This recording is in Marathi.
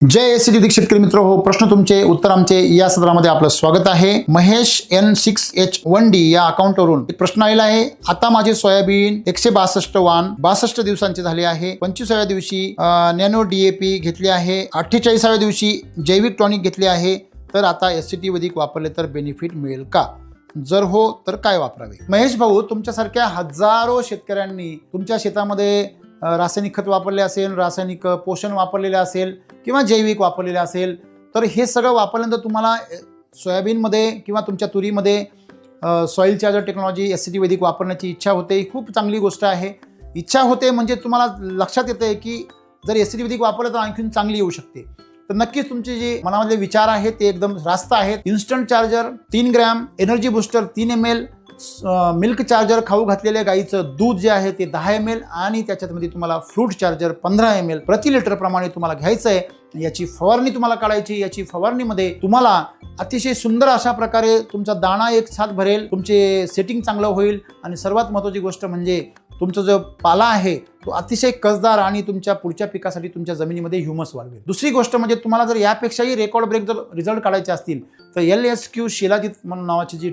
जय एसीडी शेतकरी मित्र हो, प्रश्न तुमचे उत्तर आमचे या सत्रामध्ये आपलं स्वागत आहे। महेश N6H1D या अकाउंटवरून एक प्रश्न आलेला आहे। आता माझे सोयाबीन 162 वाण 62 दिवसांचे झाले आहे। 25व्या दिवशी नॅनो DAP घेतले आहे, 48व्या दिवशी जैविक टॉनिक घेतले आहे, तर आता एससीटी वैदिक वापरले तर बेनिफिट मिळेल का? जर हो तर काय वापरावे? महेश भाऊ, तुमच्यासारख्या हजारो शेतकऱ्यांनी तुमच्या शेतामध्ये रासायनिक खत वापरले असेल, रासायनिक पोषण वापरलेले असेल किंवा जैविक वापरलेले असेल, तर हे सगळं वापरल्यानंतर तुम्हाला सोयाबीनमध्ये किंवा तुमच्या तुरीमध्ये सॉईल चार्जर टेक्नॉलॉजी एससीटी वैदिक वापरण्याची इच्छा होते। ही खूप चांगली गोष्ट आहे। इच्छा होते म्हणजे तुम्हाला लक्षात येते की जर एससीटी वैदिक वापरलं तर आणखीन चांगली येऊ शकते। तर नक्कीच तुमचे जे मनामधले विचार आहेत ते एकदम रास्त आहेत। Instant charger 3 gram, energy booster 3 ml, milk charger खाऊ घातलेल्या गाईचं दूध जे आहे ते 10 ml आणि त्याच्यामध्ये तुम्हाला फ्रूट चार्जर 15 ml प्रति लिटर प्रमाणे तुम्हाला घ्यायचं आहे। याची फवारणी तुम्हाला काढायची। याची फवारणीमध्ये तुम्हाला अतिशय सुंदर अशा प्रकारे तुमचा दाणा एक साथ भरेल, तुमचे सेटिंग चांगलं होईल आणि सर्वात महत्त्वाची गोष्ट म्हणजे तुमचा जो पाला आहे तो अतिशय कसदार आणि तुमच्या पुढच्या पिकासाठी तुमच्या जमिनीमध्ये ह्युमस वाढवेल। दुसरी गोष्ट म्हणजे तुम्हाला जर यापेक्षाही रेकॉर्ड ब्रेक जर रिझल्ट काढायचे असतील तर LSQ शिलाजीत म्हणून नावाची जी